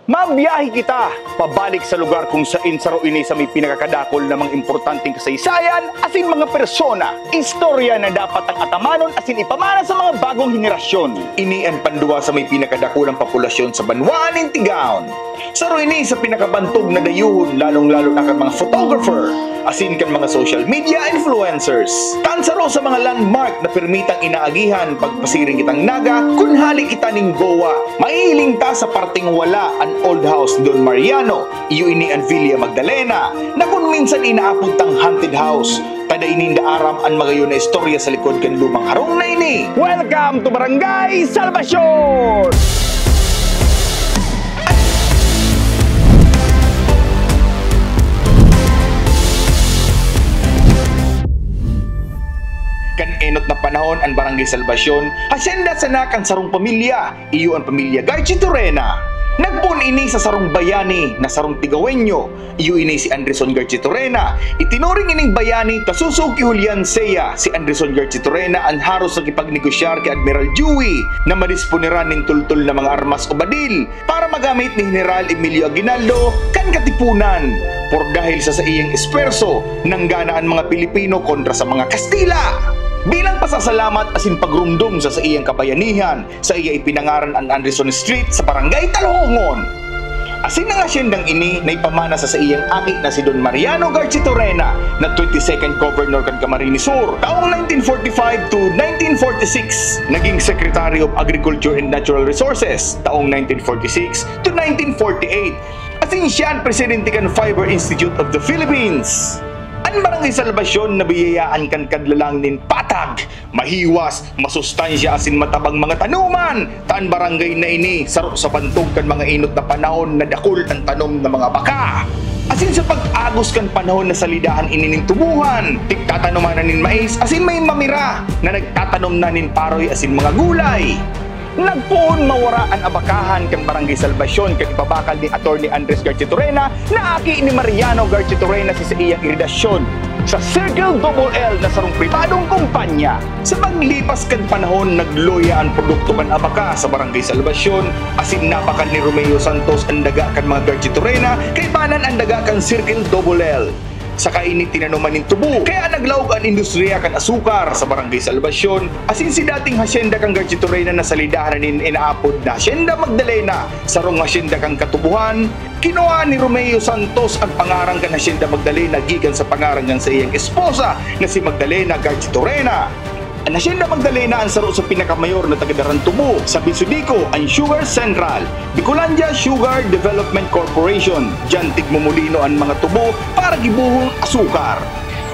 Mabiyahe kita pabalik sa lugar kung saan saro ini sa may pinakakadakol na mga importanteng kasaysayan asin mga persona, istorya na dapat ang atamanon asin ipamana sa mga bagong henerasyon. Ini ang pandua sa may pinakadakulang populasyon sa Banwaan ng Tigaon. Saro ini sa pinakabantog na dayuhon lalong-lalo na kan mga photographer asin kan mga social media influencers. Tansaro sa mga landmark na permitang inaagihan pagpasiring kitang naga kun halik kita ning Goa. Maihiling ta sa parting wala an old house Don Mariano, iyo ini an Villa Magdalena, na kung minsan inaapod tang haunted house. Tada ininda aram an magayon na istorya sa likod kan lumang harong na ini. Welcome to Barangay Salvacion! Kan enot na panahon ang Barangay Salvacion, hasyenda sa nakang sarong pamilya, iyo ang pamilya Garchitorena. Nagpun ini sa sarong bayani na sarong Tigawenyo, iyo ini si Andreson Garchitorena. Itinuring ining bayani kasusog ki Julian Seya si Andreson Garchitorena ang haros sa kipagnegosyar kay Admiral Dewey na madisponiran ning tultol na mga armas o badil para magamit ni General Emilio Aguinaldo kan katipunan. Por dahil sa iyang esperso nang ganaan mga Pilipino kontra sa mga Kastila. Bilang pasasalamat asin pagrumdum sa iyang kabayanihan, sa iya ipinangaran ang Anderson Street sa Barangay Talhongon. Asin ang asyendang ini na ipamana sa iyang aki na si Don Mariano Garchitorena na 22nd Governor kan Camarines Sur taong 1945 to 1946. Naging Secretary of Agriculture and Natural Resources taong 1946 to 1948. Asin siya ang presidente kan Fiber Institute of the Philippines. Ang Barangay Salvacion na biyayaan kan kadlalang nin patag, mahiwas, masustansya asin matabang mga tanuman. Taan barangay na ini saro sa bantog kan mga inot na panahon na dakul ang tanom ng mga baka. Asin sa pag-agos kan panahon na salidahan ini ning tubuhan, tigtatanuman na nin mais asin may mamira na nagtatanom na nin paroy asin mga gulay. Nagpuon mawara ang abakahan kan Barangay Salvacion kan ipabakal ni Atty. Andres Garchitorena na aki ni Mariano Garchitorena sa iyang iridasyon sa Circle L na sarong pribadong kumpanya. Sa paglipas kan panahon nagloya ang produkto kan abaka sa Barangay Salvacion asin napakal ni Romeo Santos ang daga kan mga Garchitorena kay banan ang daga kan Circle L. Saka ini tinanuman ning tubo. Kaya naglaog ang industriya kan asukar sa Barangay Salvacion. Asin si dating hasyenda kang Garchitorena na salidahan nin inaapod na Hacienda Magdalena. Sarong hasyenda kang katubuhan, kinuha ni Romeo Santos ang pangarang kan Hacienda Magdalena gikan sa pangarang kan sa iyang esposa na si Magdalena Garchitorena. Ang Hacienda Magdalena ang saro sa pinakamayor na tagadaran tubo sa Bisudico ang Sugar Central, Bicolandia Sugar Development Corporation. Diyan tigmumulino ang mga tubo para gibuhong asukar.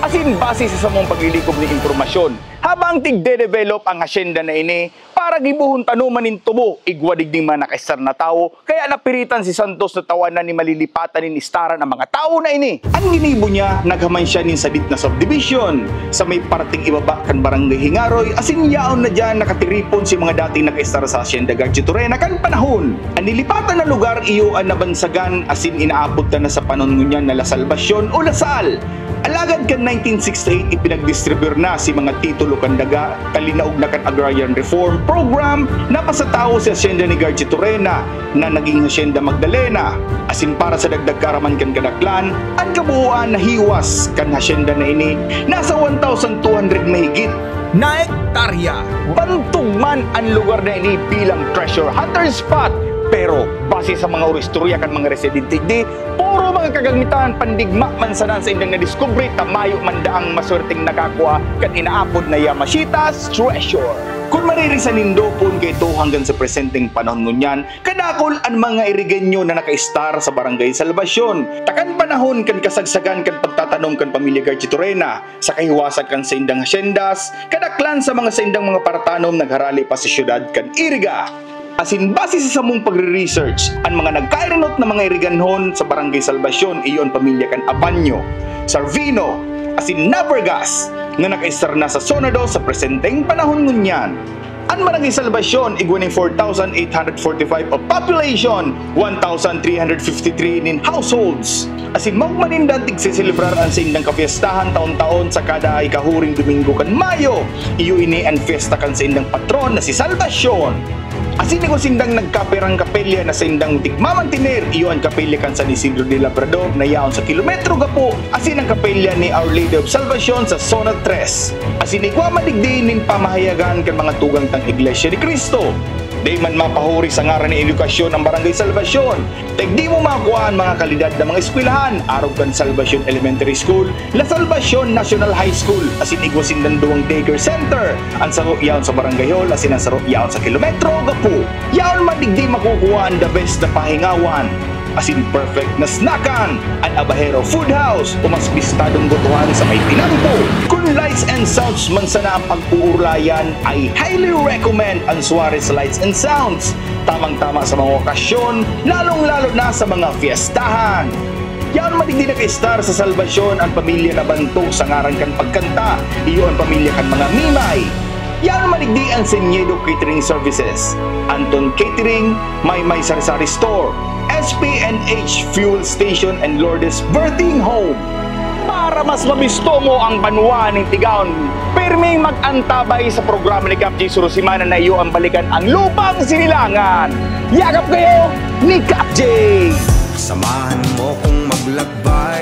Asin base sa samong paglilikob ni impormasyon, habang tigde-develop ang hasyenda na ini para gibuhon tanuman nin tubo, igwadig ding mga nakaistar na tao, kaya napiritan si Santos na tawanan ni malilipatan nin istaran ang mga tao na ini. Ang ginibo niya, naghaman siya nin sadit na subdivision sa may parting ibaba kan Barangay Hingaroy, asin yaon na dyan nakatiripon si mga dating nakaistar sa Hacienda Garchitorena kan panahon. Ang nilipatan na lugar iyo ang nabansagan asin inaabot na sa panon ngunyan na La Salvacion o Lasal. Alagad kan 1968 ipinagdistribute na si mga titulo kan daga kalinaog na kan Agrarian Reform Program na pasatawo sa Hacienda ni Garchitorena na naging Hacienda Magdalena. Asin para sa dagdag karaman kan kadaklan, ang kabuuan na hiwas kan hasyenda na ini nasa 1,200 mahigit na hektarya. Bantog man ang lugar na ini bilang treasure hunter spot. Pero base sa mga istorya kan mga residente di, puro mga kagamitan pandigma man sa indang na-discovery tamayo man daang maswerteng nakakuha kan inaapod na Yamashitas treasure. Kung maririsan nindo pun kay ito hanggang sa presenteng panahon ngunyan, kadakol ang mga irigenyo na nakaistar sa Barangay Salvacion. Takan panahon kan kasagsagan kan pagtatanom kan pamilya Garchitorena, sa kahiwasan kan sa indang hasyendas, kadaklan sa mga saindang mga paratanom nagharali pa sa syudad kan Iriga. Asin base sa samong pagre-research, ang mga nagkairanot na mga iriganhon sa Barangay Salvacion iyon pamilya kan Abanyo, Sarvino, asin Navargas nga nakaistar na sa Sonado sa presenteng panahon ngunyan. Ang Barangay Salvacion igwaning 4,845 of population, 1,353 nin households. Asin magmanindan tigsisilibrar ang sa indang kapiestahan taon-taon sa kada ikahuring Domingo kan Mayo. Iyo ini ang fiesta kan sa indang patron na si Salvacion. Asin ko sindang nagkaperang kapelya na sindang tigmamantinir, iyo ang kapelya kan San Isidro de Labrador na yaon sa kilometro gapo. Asin ang kapelya ni Our Lady of Salvacion sa Zona 3. Asin igwa madigdi nin pamahayagan kan mga tugang tang Iglesia ni Cristo. Di man mapahuri sa ngaran ni edukasyon ang Barangay Salvacion. Di mo makuhaan mga kalidad na mga eskwelahan, araw kan Salvacion Elementary School, La Salvacion National High School, asin igwasin danduang daycare center, ang saro yaon sa Barangay Hall, asin ang saro yaon sa kilometro gapu. Yaon man digdi makukuhaan the best na pahingawan, asin perfect na snackan, ang Abahero Food House, umas bistadong botohan sa may tinampo. Kung lights and sounds man sana ang pag-uurlayan, ay highly recommend ang Suarez Lights and Sounds. Tamang-tama sa mga okasyon, lalong-lalo na sa mga fiestahan. Yan madigdi naka-star sa Salvacion ang pamilya na bantog sa ngaran kan pagkanta, iyo ang pamilya kan mga mimay. Yan madigdi ang Senyedo Catering Services, Anton Catering, Maymay Sari-Sari Store, SPNH Fuel Station and Lourdes Birthing Home. Para mas mabisto mo ang banwa ng Tigaon, pirming mag-antabay sa programa ni Cap J Surusimana na iyo ang balikan ang lupang sinilangan. Yakap kayo ni Cap J! Samahan mo kong maglakbay